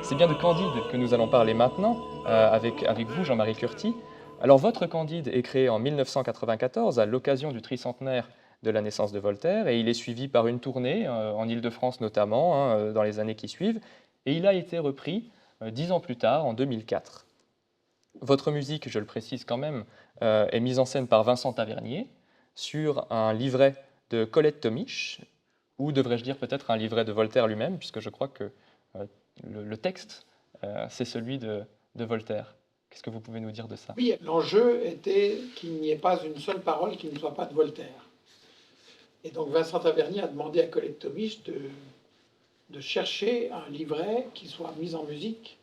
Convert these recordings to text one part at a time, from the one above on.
C'est bien de Candide que nous allons parler maintenant, avec vous, Jean-Marie Curti. Alors, votre Candide est créé en 1994 à l'occasion du tricentenaire de la naissance de Voltaire, et il est suivi par une tournée, en Île-de-France notamment, dans les années qui suivent, et il a été repris 10 ans plus tard, en 2004. Votre musique, je le précise quand même, est mise en scène par Vincent Tavernier sur un livret de Colette Tomich, ou devrais-je dire peut-être un livret de Voltaire lui-même, puisque je crois que le texte, c'est celui de Voltaire. Qu'est-ce que vous pouvez nous dire de ça? Oui, l'enjeu était qu'il n'y ait pas une seule parole qui ne soit pas de Voltaire. Et donc Vincent Tavernier a demandé à Colette Tomich de chercher un livret qui soit mis en musique,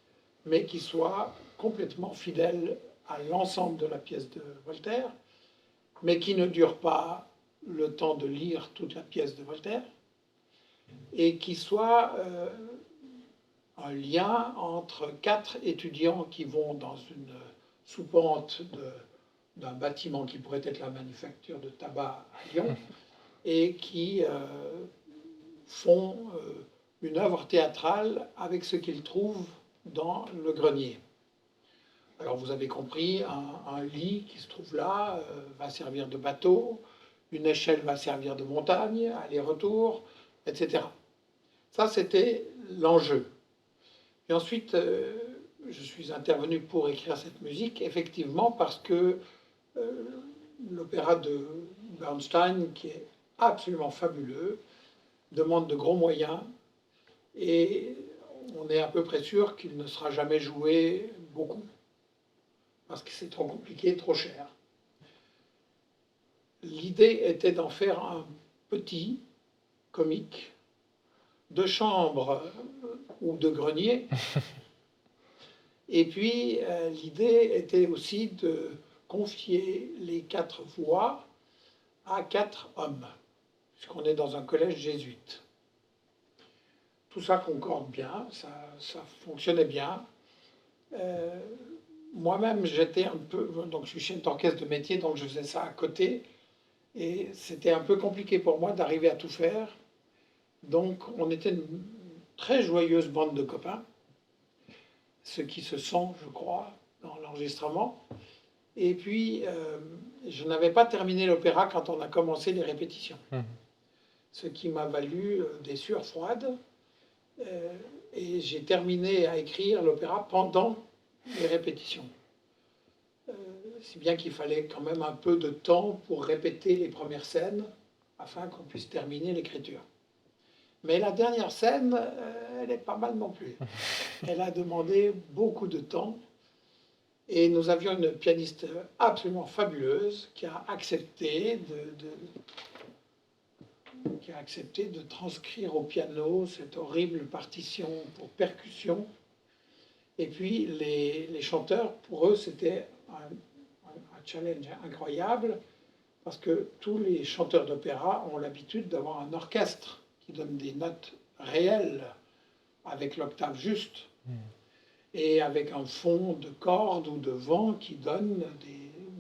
mais qui soit complètement fidèle à l'ensemble de la pièce de Voltaire, mais qui ne dure pas le temps de lire toute la pièce de Voltaire, et qui soit un lien entre 4 étudiants qui vont dans une soupente d'un bâtiment qui pourrait être la manufacture de tabac à Lyon, et qui font une œuvre théâtrale avec ce qu'ils trouvent dans le grenier. Alors vous avez compris, un lit qui se trouve là va servir de bateau, une échelle va servir de montagne, aller-retour, etc. Ça, c'était l'enjeu. Et ensuite, je suis intervenu pour écrire cette musique, effectivement, parce que l'opéra de Bernstein, qui est absolument fabuleux, demande de gros moyens, et on est à peu près sûr qu'il ne sera jamais joué beaucoup, parce que c'est trop compliqué, trop cher. L'idée était d'en faire un petit comique de chambre ou de grenier. Et puis, l'idée était aussi de confier les 4 voix à 4 hommes, puisqu'on est dans un collège jésuite. Tout ça concorde bien, ça fonctionnait bien. Moi-même, j'étais un peu... Donc, je suis chef d'orchestre de métier, donc je faisais ça à côté. Et c'était un peu compliqué pour moi d'arriver à tout faire. Donc, on était une très joyeuse bande de copains, ce qui se sent, je crois, dans l'enregistrement. Et puis, je n'avais pas terminé l'opéra quand on a commencé les répétitions. Ce qui m'a valu des sueurs froides. Et j'ai terminé à écrire l'opéra pendant les répétitions. Si bien qu'il fallait quand même un peu de temps pour répéter les premières scènes afin qu'on puisse terminer l'écriture. Mais la dernière scène, elle est pas mal non plus. Elle a demandé beaucoup de temps. Et nous avions une pianiste absolument fabuleuse qui a accepté de transcrire au piano cette horrible partition pour percussion. Et puis les chanteurs, pour eux, c'était un challenge incroyable, parce que tous les chanteurs d'opéra ont l'habitude d'avoir un orchestre qui donne des notes réelles avec l'octave juste et avec un fond de cordes ou de vent qui donne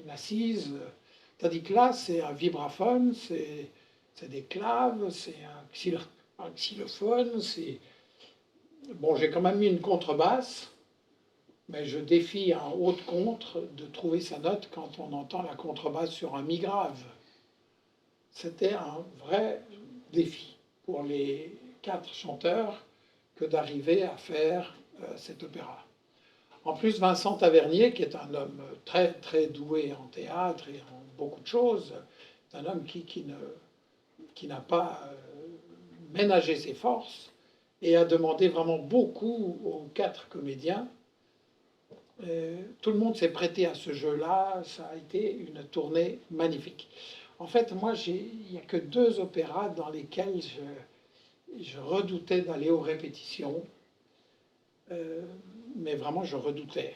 une assise. Tandis que là, c'est un vibraphone, c'est des claves, c'est un xylophone. Bon, j'ai quand même mis une contrebasse, mais je défie un haut de contre de trouver sa note quand on entend la contrebasse sur un mi grave. C'était un vrai défi pour les 4 chanteurs que d'arriver à faire cet opéra. En plus, Vincent Tavernier, qui est un homme très, très doué en théâtre et en beaucoup de choses, c'est un homme qui n'a pas ménagé ses forces et a demandé vraiment beaucoup aux 4 comédiens. Tout le monde s'est prêté à ce jeu-là, ça a été une tournée magnifique. En fait, moi, il n'y a que 2 opéras dans lesquels je redoutais d'aller aux répétitions, mais vraiment je redoutais.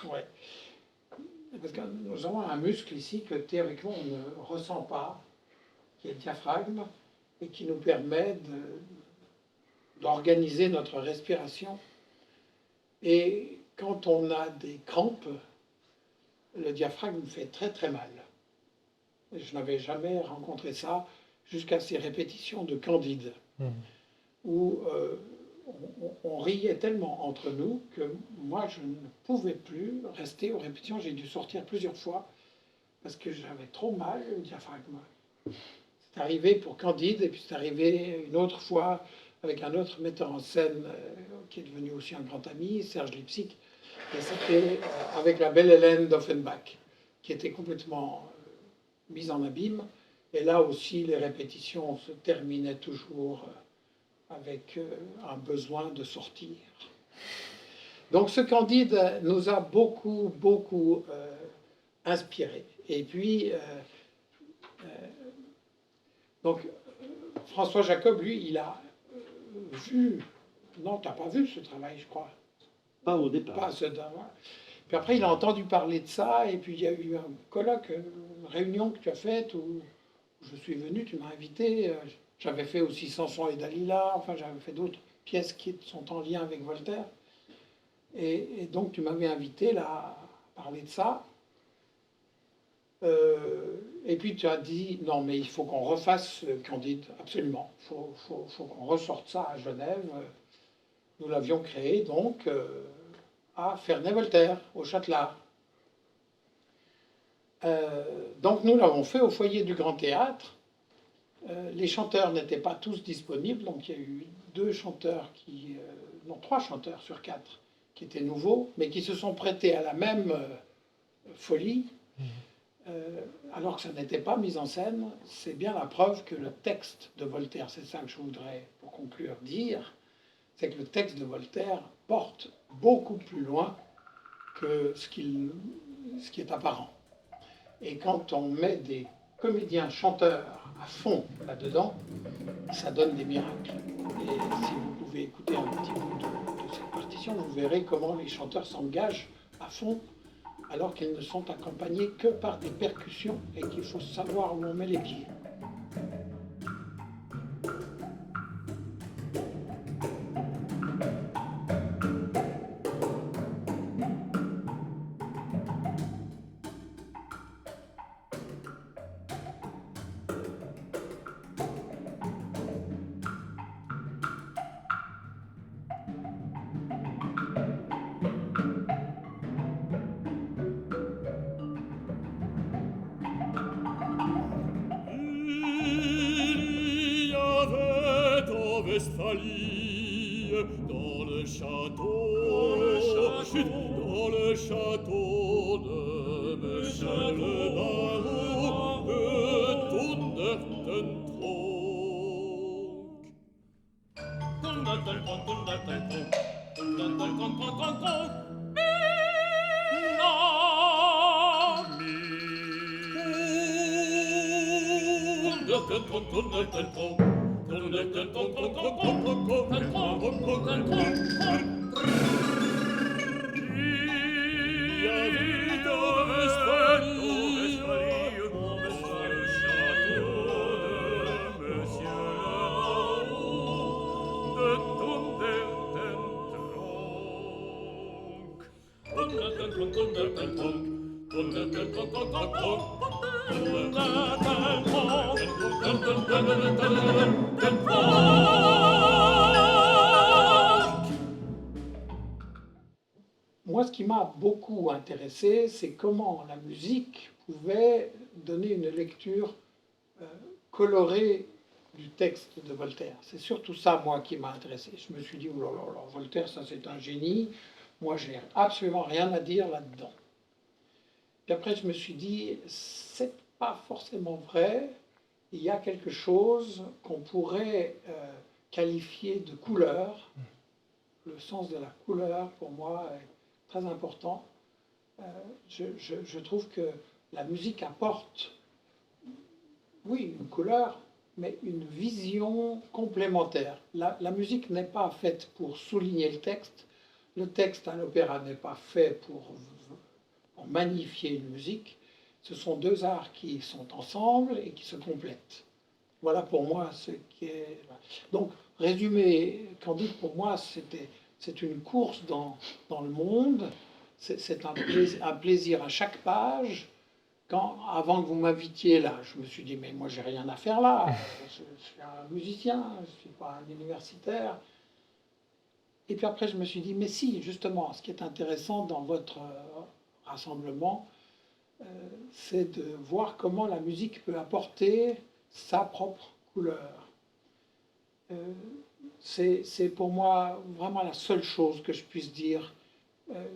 Ouais. Parce que nous avons un muscle ici que théoriquement on ne ressent pas, qui est le diaphragme, et qui nous permet d'organiser notre respiration. Et quand on a des crampes, le diaphragme fait très très mal. Je n'avais jamais rencontré ça jusqu'à ces répétitions de Candide, où on riait tellement entre nous que moi je ne pouvais plus rester aux répétitions. J'ai dû sortir plusieurs fois parce que j'avais trop mal au diaphragme. C'est arrivé pour Candide et puis c'est arrivé une autre fois avec un autre metteur en scène qui est devenu aussi un grand ami, Serge Lipsic, et c'était avec la belle Hélène d'Offenbach, qui était complètement mise en abîme. Et là aussi, les répétitions se terminaient toujours avec un besoin de sortir. Donc ce Candide nous a beaucoup, beaucoup inspiré. Et puis, donc, François Jacob, lui, il a vu... Non, tu n'as pas vu ce travail, je crois. Pas au départ. Pas ce... Puis après, il a entendu parler de ça, et puis il y a eu un colloque, une réunion que tu as faite, où je suis venu, tu m'as invité. J'avais fait aussi Samson et Dalila, enfin j'avais fait d'autres pièces qui sont en lien avec Voltaire. Et donc tu m'avais invité là à parler de ça. Et puis tu as dit, non mais il faut qu'on refasse Candide, absolument. Il faut qu'on ressorte ça à Genève. Nous l'avions créé donc à Ferney-Voltaire, au Châtelard. Donc nous l'avons fait au foyer du Grand Théâtre. Les chanteurs n'étaient pas tous disponibles, donc il y a eu 3 chanteurs sur 4 qui étaient nouveaux, mais qui se sont prêtés à la même folie, alors que ça n'était pas mis en scène. C'est bien la preuve que le texte de Voltaire, c'est ça que je voudrais, pour conclure, dire, c'est que le texte de Voltaire porte beaucoup plus loin que ce qui est apparent. Et quand on met des comédiens chanteurs à fond là-dedans, ça donne des miracles. Et si vous pouvez écouter un petit bout de cette partition, vous verrez comment les chanteurs s'engagent à fond alors qu'ils ne sont accompagnés que par des percussions et qu'il faut savoir où on met les pieds. Dans le château de Monsieur le baron de Moi, ce qui m'a beaucoup intéressé, c'est comment la musique pouvait donner une lecture colorée du texte de Voltaire. C'est surtout ça, moi, qui m'a intéressé. Je me suis dit, oh là là là, Voltaire, ça c'est un génie. Moi, j'ai absolument rien à dire là-dedans. Puis après, je me suis dit, c'est pas forcément vrai. Il y a quelque chose qu'on pourrait qualifier de couleur. Le sens de la couleur, pour moi, est très important. Je trouve que la musique apporte, oui, une couleur, mais une vision complémentaire. La musique n'est pas faite pour souligner le texte. le texte d'un opéra n'est pas fait pour magnifier une musique. Ce sont deux arts qui sont ensemble et qui se complètent. Voilà pour moi ce qui est... Donc, résumé, Candide, pour moi, c'est une course dans le monde. C'est un plaisir à chaque page. Avant que vous m'invitiez là, je me suis dit, mais moi, j'ai rien à faire là. Je suis un musicien, je ne suis pas un universitaire. Et puis après, je me suis dit, mais si, justement, ce qui est intéressant dans votre rassemblement, c'est de voir comment la musique peut apporter sa propre couleur. C'est pour moi vraiment la seule chose que je puisse dire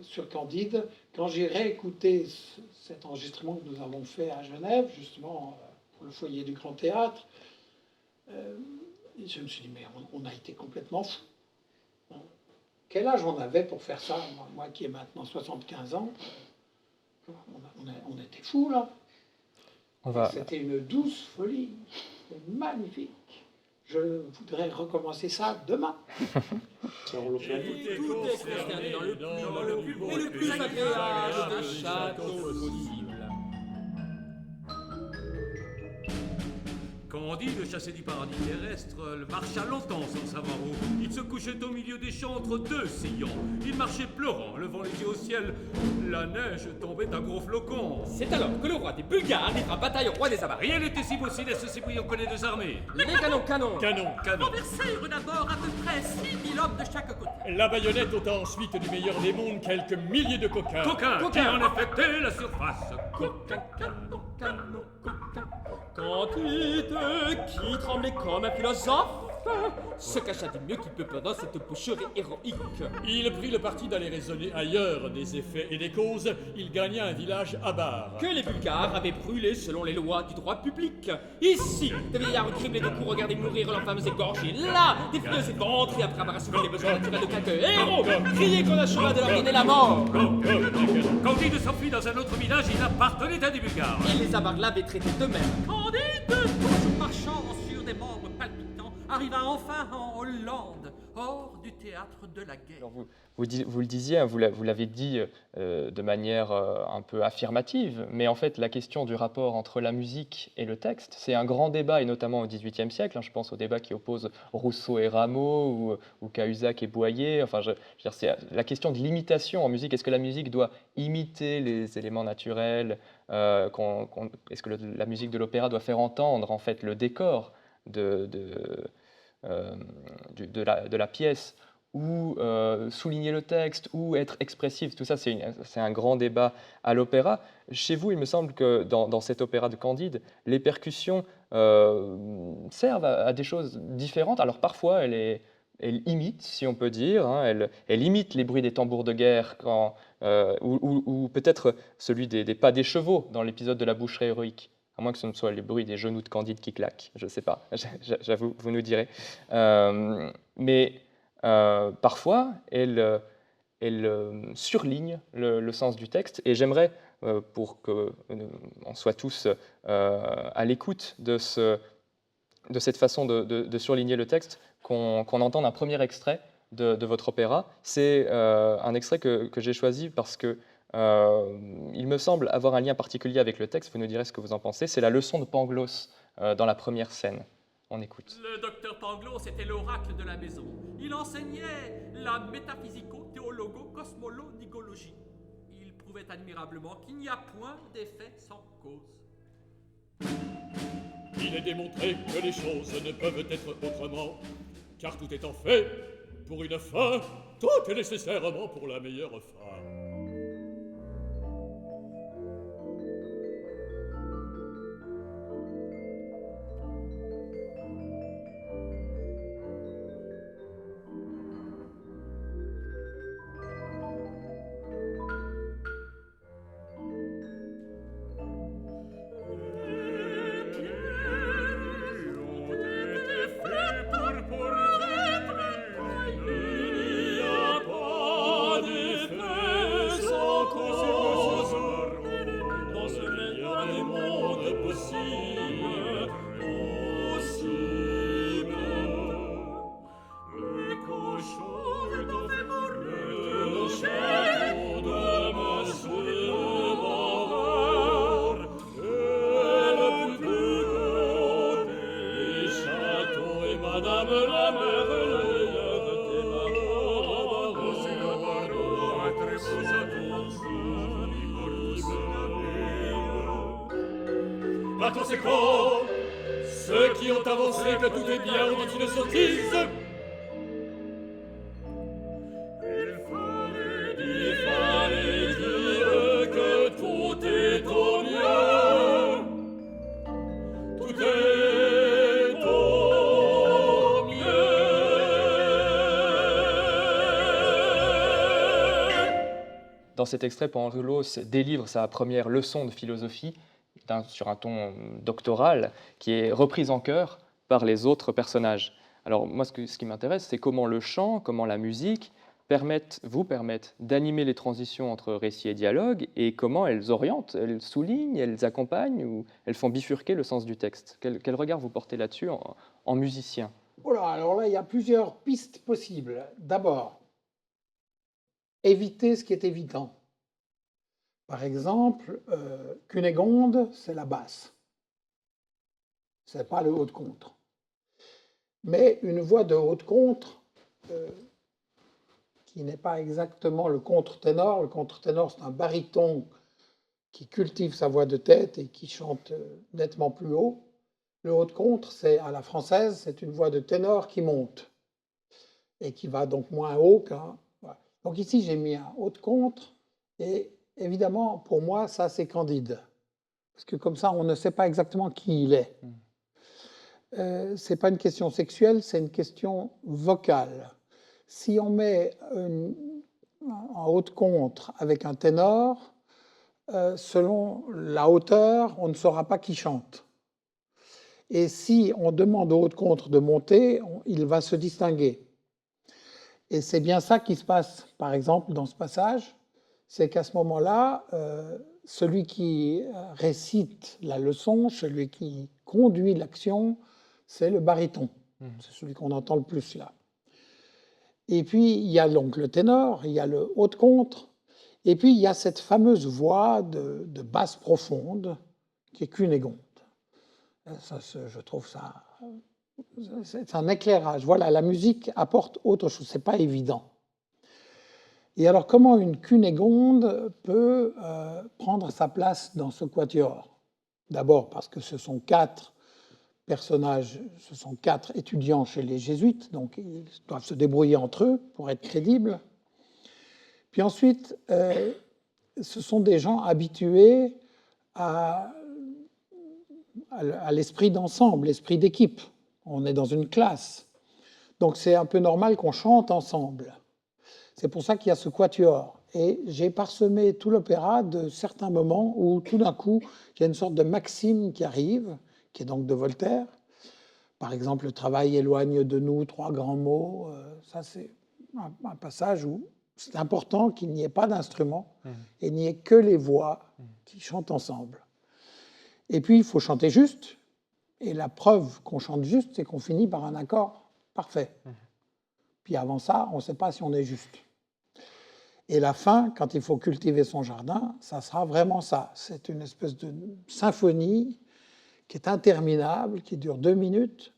sur Candide. Quand j'ai réécouté cet enregistrement que nous avons fait à Genève, justement pour le foyer du Grand Théâtre, je me suis dit, mais on a été complètement fous. Quel âge on avait pour faire ça? Moi qui ai maintenant 75 ans, on était fous là. C'était une douce folie, magnifique. Je voudrais recommencer ça demain. Ça, on le fait. Tout est consterné dans le plus beau et le plus agréable des châteaux possibles. Candide, chassé du paradis terrestre, marcha longtemps sans savoir où. Il se couchait au milieu des champs entre deux sillons. Il marchait pleurant, levant les yeux au ciel. La neige tombait à gros flocons. C'est alors que le roi des Bulgares livra bataille au roi des Avars. Rien n'était si possible à ce bouillon connaît deux armées. Les canons. Canon. Renversèrent d'abord à peu près 6000 hommes de chaque côté. La baïonnette ôta ensuite du meilleur des mondes quelques milliers de coquins. Coquin qui en affectait la surface. Coquin. Candide, qui tremblait comme un philosophe, se cacha du mieux qu'il peut pendant cette boucherie héroïque. Il prit le parti d'aller raisonner ailleurs des effets et des causes. Il gagna un village avare. Que les Bulgares avaient brûlé selon les lois du droit public. Ici, des vieillards criblés de coups regardaient mourir leurs femmes égorgées. Là, des filles éventrées après avoir assumé les besoins naturels de quelques héros. Criaient qu'on acheva de leur donner la mort. Candide s'enfuit dans un autre village, il appartenait à des Bulgares. Et les Avars l'avaient traité de même. Candide, toujours marchant sur des membres palpitants, arriva enfin en Hollande, hors du théâtre de la guerre. Alors vous le disiez, hein, vous l'avez dit de manière un peu affirmative, mais en fait la question du rapport entre la musique et le texte, c'est un grand débat, et notamment au XVIIIe siècle, hein, je pense au débat qui oppose Rousseau et Rameau, ou Cahuzac et Boyer, enfin je veux dire, c'est la question de l'imitation en musique. Est-ce que la musique doit imiter les éléments naturels, est-ce que la musique de l'opéra doit faire entendre en fait le décor de la pièce, ou souligner le texte, ou être expressif. Tout ça, c'est un grand débat à l'opéra. Chez vous, il me semble que dans cet opéra de Candide, les percussions servent à des choses différentes. Alors parfois, elle imite, si on peut dire, hein, elle imite les bruits des tambours de guerre, ou peut-être celui des pas des chevaux dans l'épisode de la boucherie héroïque. À moins que ce ne soit les bruits des genoux de Candide qui claquent, je ne sais pas, j'avoue, vous nous direz. Mais parfois, elle surligne le sens du texte, et j'aimerais, pour qu'on soit tous à l'écoute de cette façon de surligner le texte, qu'on entende un premier extrait de votre opéra. C'est un extrait que j'ai choisi parce que il me semble avoir un lien particulier avec le texte, vous nous direz ce que vous en pensez. C'est la leçon de Pangloss dans la première scène. On écoute. Le docteur Pangloss était l'oracle de la maison. Il enseignait la métaphysico-théologo-cosmolo-nigologie. Il prouvait admirablement qu'il n'y a point d'effet sans cause. Il est démontré que les choses ne peuvent être autrement, car tout étant fait pour une fin, tout est nécessairement pour la meilleure fin. Il n'y a pas d'effet Par conséquent, ceux qui ont avancé que tout est bien ont dit une sottise. Il fallait dire que tout est au mieux. Tout est au mieux. Dans cet extrait, Pantagruélos délivre sa première leçon de philosophie sur un ton doctoral qui est reprise en chœur par les autres personnages. Alors moi, ce qui m'intéresse, c'est comment le chant, comment la musique vous permettent d'animer les transitions entre récit et dialogue et comment elles orientent, elles soulignent, elles accompagnent ou elles font bifurquer le sens du texte. Quel regard vous portez là-dessus en musicien? Voilà, alors là, il y a plusieurs pistes possibles. D'abord, éviter ce qui est évident. Par exemple, Cunégonde, c'est la basse. Ce n'est pas le haut de contre. Mais une voix de haut de contre, qui n'est pas exactement le contre-ténor. Le contre-ténor, c'est un baryton qui cultive sa voix de tête et qui chante nettement plus haut. Le haut de contre, c'est à la française, c'est une voix de ténor qui monte et qui va donc moins haut qu'un... Voilà. Donc ici, j'ai mis un haut de contre et évidemment, pour moi, ça, c'est Candide. Parce que comme ça, on ne sait pas exactement qui il est. Ce n'est pas une question sexuelle, c'est une question vocale. Si on met un haut de contre avec un ténor, selon la hauteur, on ne saura pas qui chante. Et si on demande au haut de contre de monter, il va se distinguer. Et c'est bien ça qui se passe, par exemple, dans ce passage, c'est qu'à ce moment-là, celui qui récite la leçon, celui qui conduit l'action, c'est le baryton. C'est celui qu'on entend le plus là. Et puis, il y a donc le ténor, il y a le haut de contre, et puis il y a cette fameuse voix de basse profonde qui est Cunégonde. Ça, je trouve ça... C'est un éclairage. Voilà, la musique apporte autre chose, c'est pas évident. Et alors, comment une Cunégonde peut prendre sa place dans ce quatuor? D'abord parce que ce sont 4 personnages, ce sont 4 étudiants chez les jésuites, donc ils doivent se débrouiller entre eux pour être crédibles. Puis ensuite, ce sont des gens habitués à l'esprit d'ensemble, l'esprit d'équipe. On est dans une classe. Donc c'est un peu normal qu'on chante ensemble. C'est pour ça qu'il y a ce quatuor. Et j'ai parsemé tout l'opéra de certains moments où tout d'un coup, il y a une sorte de maxime qui arrive, qui est donc de Voltaire. Par exemple, le travail éloigne de nous 3 grands mots. Ça, c'est un passage où c'est important qu'il n'y ait pas d'instrument et il n'y ait que les voix qui chantent ensemble. Et puis, il faut chanter juste. Et la preuve qu'on chante juste, c'est qu'on finit par un accord parfait. Puis avant ça, on ne sait pas si on est juste. Et la fin, quand il faut cultiver son jardin, ça sera vraiment ça. C'est une espèce de symphonie qui est interminable, qui dure 2 minutes,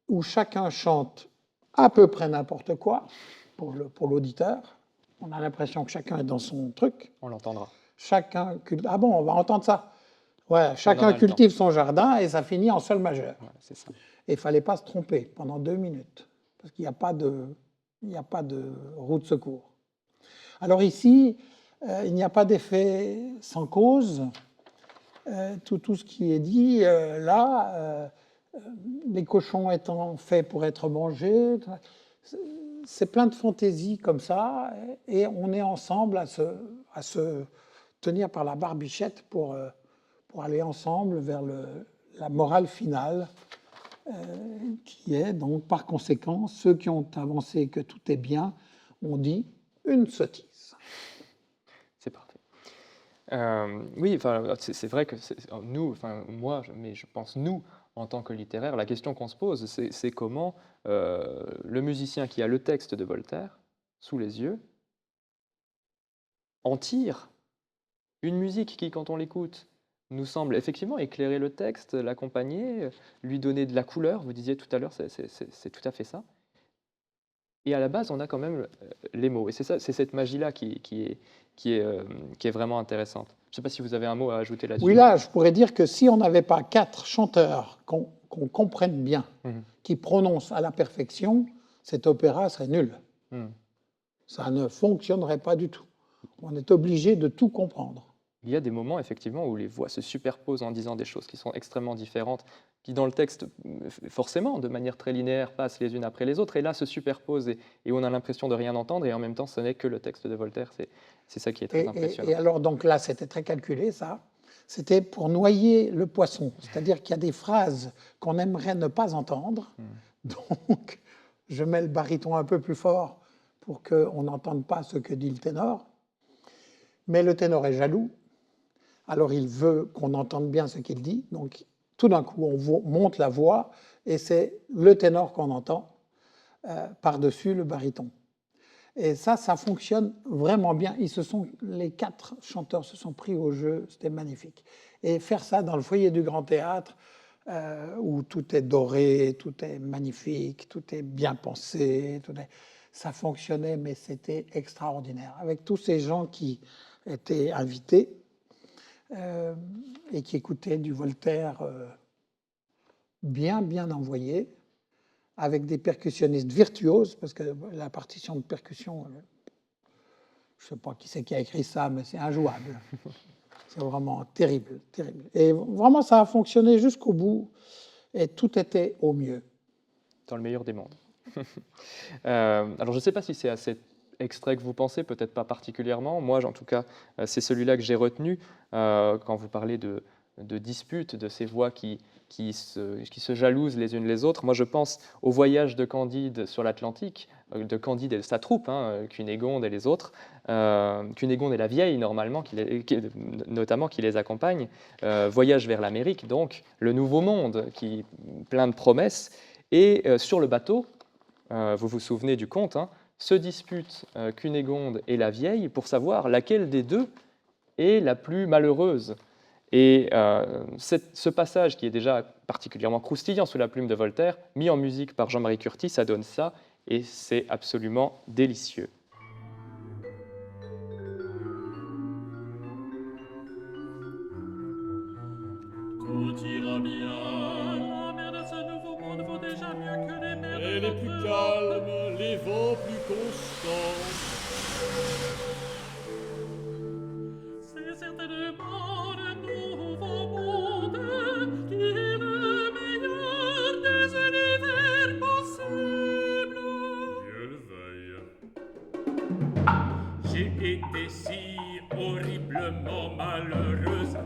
où chacun chante à peu près n'importe quoi pour l'auditeur. On a l'impression que chacun est dans son truc. On l'entendra. Chacun ah bon, on va entendre ça. Ouais, chacun cultive son jardin et ça finit en sol majeur. Ouais, c'est ça. Et il ne fallait pas se tromper pendant 2 minutes, parce qu'il n'y a pas de roue de secours. Alors ici, il n'y a pas d'effet sans cause. Tout ce qui est dit là, les cochons étant faits pour être mangés, c'est plein de fantaisies comme ça, et on est ensemble à se tenir par la barbichette pour aller ensemble vers la morale finale, qui est donc par conséquent, ceux qui ont avancé que tout est bien ont dit une sottise. C'est parfait. Oui, c'est vrai que nous, moi, mais je pense nous, en tant que littéraire, la question qu'on se pose, c'est comment le musicien qui a le texte de Voltaire sous les yeux en tire une musique qui, quand on l'écoute, nous semble effectivement éclairer le texte, l'accompagner, lui donner de la couleur. Vous disiez tout à l'heure, c'est tout à fait ça. Et à la base, on a quand même les mots. Et c'est cette magie-là qui est vraiment intéressante. ne sais pas si vous avez un mot à ajouter là-dessus. Oui, là, je pourrais dire que si on n'avait pas 4 chanteurs qu'on comprenne bien, qui prononcent à la perfection, cet opéra serait nul. Ça ne fonctionnerait pas du tout. On est obligé de tout comprendre. Il y a des moments, effectivement, où les voix se superposent en disant des choses qui sont extrêmement différentes, qui, dans le texte, forcément, de manière très linéaire, passent les unes après les autres, et là, se superposent, et on a l'impression de rien entendre, et en même temps, ce n'est que le texte de Voltaire. C'est ça qui est très impressionnant. Et alors, donc là, c'était très calculé, ça. C'était pour noyer le poisson. C'est-à-dire qu'il y a des phrases qu'on aimerait ne pas entendre. Donc, je mets le baryton un peu plus fort pour qu'on n'entende pas ce que dit le ténor. Mais le ténor est jaloux. Alors, il veut qu'on entende bien ce qu'il dit. Donc, tout d'un coup, on monte la voix et c'est le ténor qu'on entend par-dessus le baryton. Et ça fonctionne vraiment bien. Les 4 chanteurs se sont pris au jeu, c'était magnifique. Et faire ça dans le foyer du Grand Théâtre, où tout est doré, tout est magnifique, tout est bien pensé, ça fonctionnait, mais c'était extraordinaire. Avec tous ces gens qui étaient invités, et qui écoutaient du Voltaire bien envoyé, avec des percussionnistes virtuoses, parce que la partition de percussion, je ne sais pas qui c'est qui a écrit ça, mais c'est injouable. C'est vraiment terrible, terrible. Et vraiment, ça a fonctionné jusqu'au bout, et tout était au mieux. Dans le meilleur des mondes. Alors, je ne sais pas si c'est à cet extrait que vous pensez, peut-être pas particulièrement. Moi, en tout cas, c'est celui-là que j'ai retenu quand vous parlez de disputes, de ces voix qui se jalousent les unes les autres. Moi, je pense au voyage de Candide sur l'Atlantique, de Candide et de sa troupe, Cunégonde et les autres. Cunégonde et la vieille, normalement, notamment, qui les accompagne. Voyage vers l'Amérique, donc, le nouveau monde, plein de promesses. Et sur le bateau, vous vous souvenez du conte, se disputent Cunégonde et la vieille pour savoir laquelle des deux est la plus malheureuse. Et ce passage, qui est déjà particulièrement croustillant sous la plume de Voltaire, mis en musique par Jean-Marie Curti, ça donne ça, et c'est absolument délicieux. Tout ira bien, La mer de ce nouveau monde vaut déjà mieux que les mers et de les notre plus monde. calmes, les vents plus constants. C'est certainement le nouveau monde qui est le meilleur des univers possibles. Dieu le veuille. J'ai été si horriblement malheureuse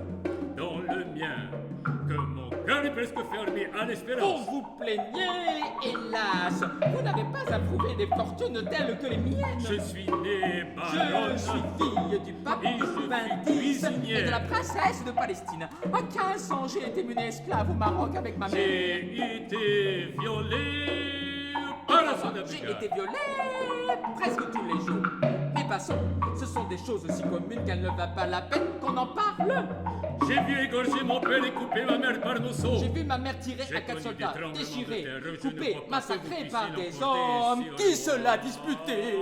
dans le mien que mon cœur est presque fermé à Vous l'espérance. vous plaignez, hélas, vous n'avez pas approuvé des fortunes telles que les miennes. Je suis né Je baronne. suis fille du pape Et je suis Urbain X cuisinière. et de la princesse de Palestine. À 15 ans, j'ai été menée esclave au Maroc avec ma mère. J'ai été violé par la soldat J'ai bulgare. été violée presque tous les jours. Mais passons, ce sont des choses aussi communes qu'elle ne va pas la peine qu'on en parle. J'ai vu égorger mon père et couper ma mère par nos seaux. J'ai vu ma mère tirer J'ai à 4 connu soldats, des tremblements déchirés, de terre. Je ne coupés, crois pas massacrés que vous par puissiez des l'emporter hommes si qui haut. se la disputaient.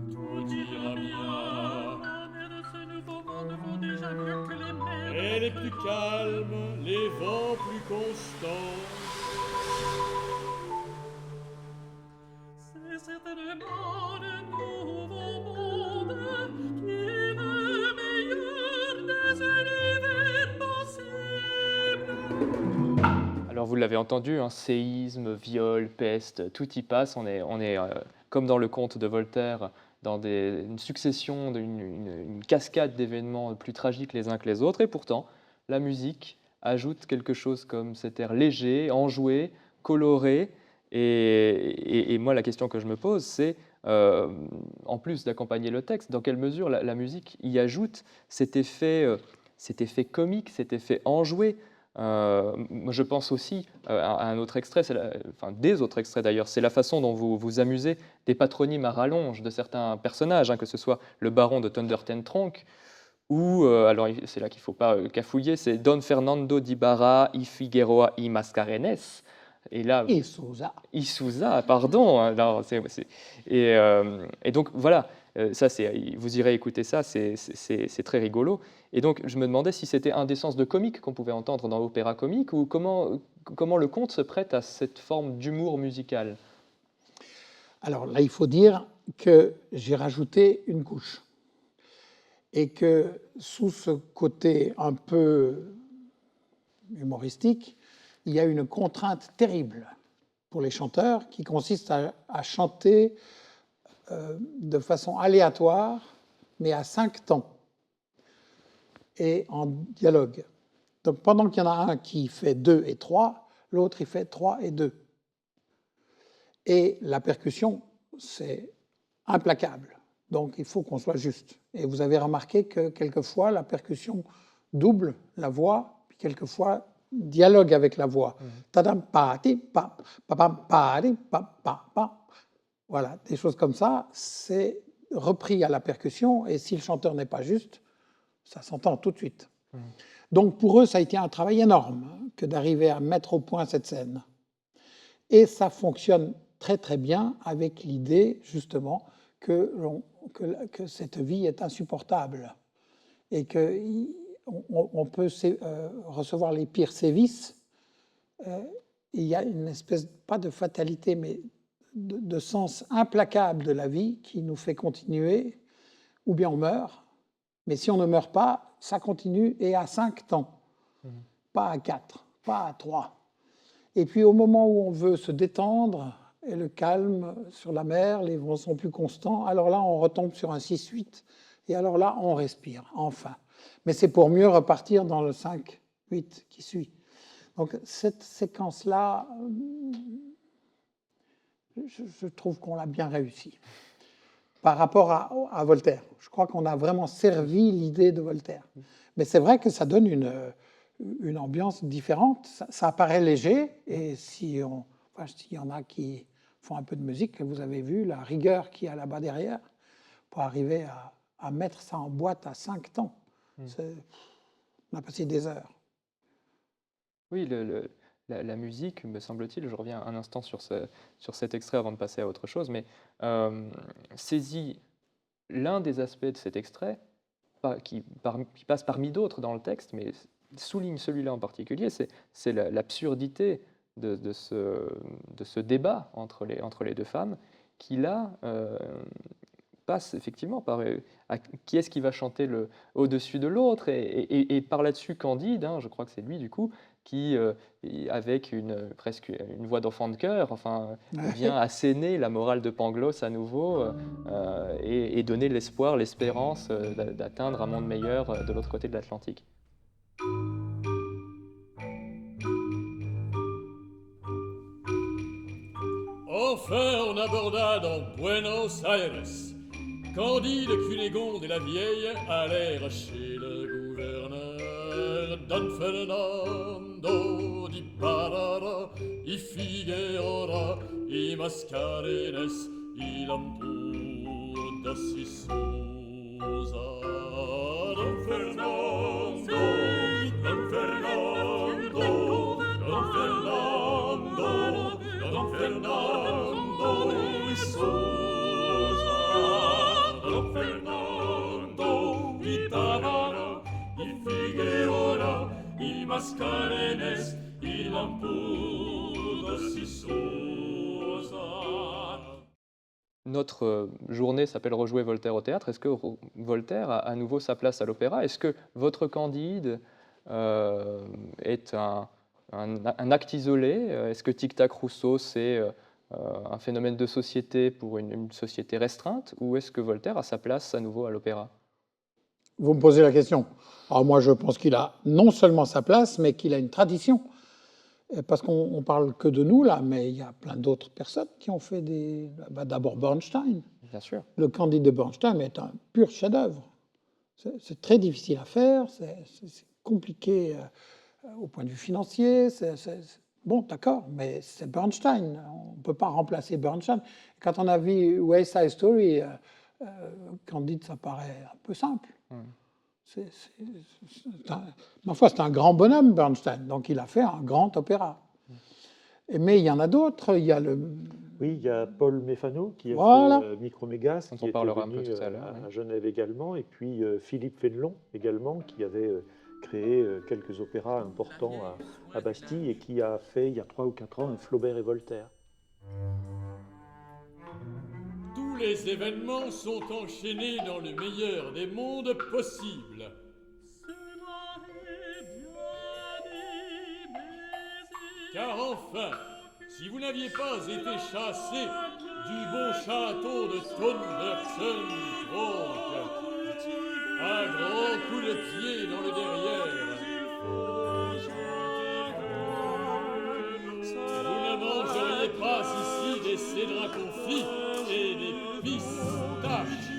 Tout ira bien. La mer de ce nouveau monde vaut déjà mieux que les mers de Et les notre plus monde. calmes, les vents plus constants. C'est certainement le nouveau monde qui est le meilleur des univers possibles. Alors vous l'avez entendu, séisme, viol, peste, tout y passe. On est comme dans le conte de Voltaire, dans une succession, une cascade d'événements plus tragiques les uns que les autres. Et pourtant, la musique ajoute quelque chose comme cet air léger, enjoué, coloré. Et moi, la question que je me pose, c'est, en plus d'accompagner le texte, dans quelle mesure la musique y ajoute cet effet comique, cet effet enjoué. Moi, je pense aussi à un autre extrait, des autres extraits d'ailleurs, c'est la façon dont vous vous amusez des patronymes à rallonge de certains personnages, que ce soit le baron de Thunder Ten Tronckh, ou, alors c'est là qu'il ne faut pas cafouiller, c'est Don Fernando d'Ibarra y Figueroa y Mascarenes, Et là, Et Sousa. Isusa, pardon. Alors, et donc voilà, ça vous irez écouter ça, c'est très rigolo. Et donc je me demandais si c'était un des sens de comique qu'on pouvait entendre dans l'opéra comique ou comment le conte se prête à cette forme d'humour musical. Alors là, il faut dire que j'ai rajouté une couche. Et que sous ce côté un peu humoristique, il y a une contrainte terrible pour les chanteurs qui consiste à chanter de façon aléatoire, mais à 5 temps et en dialogue. Donc pendant qu'il y en a un qui fait 2 et 3, l'autre il fait 3 et 2. Et la percussion, c'est implacable. Donc il faut qu'on soit juste. Et vous avez remarqué que quelquefois la percussion double la voix, puis quelquefois dialogue avec la voix. Tadam, pa, ti, pa, pa, pam, pa, ti, pa, pa, pa. Voilà, des choses comme ça, c'est repris à la percussion, et si le chanteur n'est pas juste, ça s'entend tout de suite. Donc pour eux, ça a été un travail énorme que d'arriver à mettre au point cette scène. Et ça fonctionne très très bien avec l'idée justement que cette vie est insupportable et qu'on peut recevoir les pires sévices. Il y a une espèce, pas de fatalité, mais de sens implacable de la vie qui nous fait continuer, ou bien on meurt, mais si on ne meurt pas, ça continue et à 5 temps, pas à 4, pas à 3. Et puis au moment où on veut se détendre, et le calme sur la mer, les vents sont plus constants, alors là on retombe sur un 6-8, et alors là on respire, enfin. Mais c'est pour mieux repartir dans le 5-8 qui suit. Donc cette séquence-là, je trouve qu'on l'a bien réussi. Par rapport à Voltaire, je crois qu'on a vraiment servi l'idée de Voltaire. Mais c'est vrai que ça donne une ambiance différente, ça paraît léger, et s'il y en a qui font un peu de musique, vous avez vu la rigueur qu'il y a là-bas derrière pour arriver à mettre ça en boîte à 5 temps. On a passé des heures. Oui, la musique, me semble-t-il, je reviens un instant sur cet extrait avant de passer à autre chose, mais saisit l'un des aspects de cet extrait, qui passe parmi d'autres dans le texte, mais souligne celui-là en particulier, c'est l'absurdité de ce débat entre les deux femmes, qui là passe effectivement par qui est-ce qui va chanter au-dessus de l'autre, et par là-dessus Candide, je crois que c'est lui du coup, qui, avec presque une voix d'enfant de chœur, vient asséner la morale de Pangloss à nouveau et donner l'espoir, l'espérance d'atteindre un monde meilleur de l'autre côté de l'Atlantique. Enfin, on aborda dans Buenos Aires. Candide, Cunégonde et la vieille allèrent chez le gouverneur. Don Fernando di Parara, y Figueroa, y Mascarenes, y Lampudas y Sousa. Don Fernando, Don Fernando, Don Fernando, Don Fernando y Sousa. Don Fernando y Parara, y Figueroa, y Mascarenes, y Lampudas y Sousa. Notre journée s'appelle Rejouer Voltaire au théâtre. Est-ce que Voltaire a à nouveau sa place à l'opéra? Est-ce que votre Candide est un acte isolé? Est-ce que Tic Tac Rousseau, c'est un phénomène de société pour une société restreinte? Ou est-ce que Voltaire a sa place à nouveau à l'opéra? Vous me posez la question. Alors moi, je pense qu'il a non seulement sa place, mais qu'il a une tradition. Parce qu'on ne parle que de nous, là, mais il y a plein d'autres personnes qui ont fait d'abord Bernstein. Bien sûr. Le Candide de Bernstein est un pur chef-d'œuvre. C'est très difficile à faire, c'est compliqué au point de vue financier. Bon, d'accord, mais c'est Bernstein. On ne peut pas remplacer Bernstein. Quand on a vu West Side Story, Candide, ça paraît un peu simple. Ma foi, c'est un grand bonhomme, Bernstein, donc il a fait un grand opéra. Mais il y en a d'autres. Il y a Oui, il y a Paul Méfano qui a Voilà. fait Micromégas, Dont qui on était parlera un venu peu tout à l'heure, à oui. Genève également, et puis Philippe Fénelon également, qui avait créé quelques opéras importants à Bastille et qui a fait, il y a 3 ou 4 ans, un Flaubert et Voltaire. Tous les événements sont enchaînés dans le meilleur des mondes possibles. Car enfin, si vous n'aviez pas été chassé du beau château de Thunderson-Kronk, un grand coup de pied dans le derrière, vous ne mangeriez pas ici des cédrats confits et des pistaches.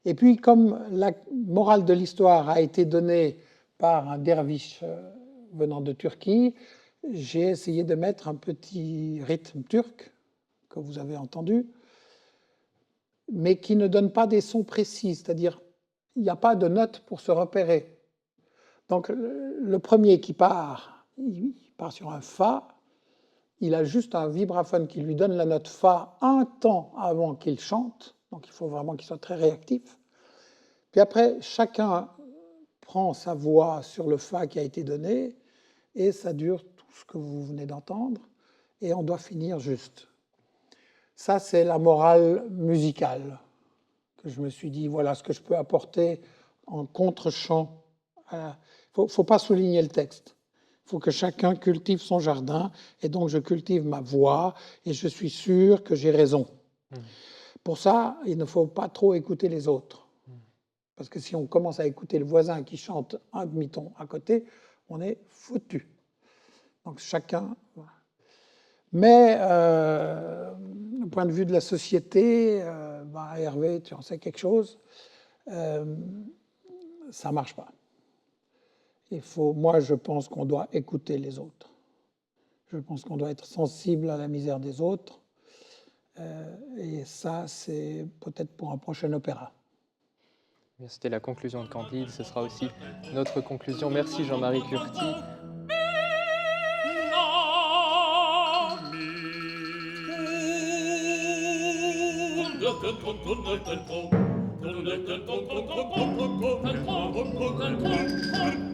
Et puis, comme la morale de l'histoire a été donnée par un derviche venant de Turquie, j'ai essayé de mettre un petit rythme turc que vous avez entendu, mais qui ne donne pas des sons précis, c'est-à-dire il n'y a pas de notes pour se repérer. Donc le premier qui part, il part sur un Fa, il a juste un vibraphone qui lui donne la note Fa un temps avant qu'il chante, donc il faut vraiment qu'il soit très réactif. Puis après, chacun prend sa voix sur le Fa qui a été donné, et ça dure tout ce que vous venez d'entendre, et on doit finir juste. Ça, c'est la morale musicale que je me suis dit, voilà ce que je peux apporter en contre-champ. Il ne faut pas souligner le texte. Il faut que chacun cultive son jardin, et donc je cultive ma voix, et je suis sûr que j'ai raison. Pour ça, il ne faut pas trop écouter les autres. Parce que si on commence à écouter le voisin qui chante un demi-ton à côté, on est foutu. Donc chacun... Mais, du point de vue de la société, Hervé, tu en sais quelque chose, ça ne marche pas. Moi, je pense qu'on doit écouter les autres. Je pense qu'on doit être sensible à la misère des autres. Et ça, c'est peut-être pour un prochain opéra. C'était la conclusion de Candide, ce sera aussi notre conclusion. Merci Jean-Marie Curti. Con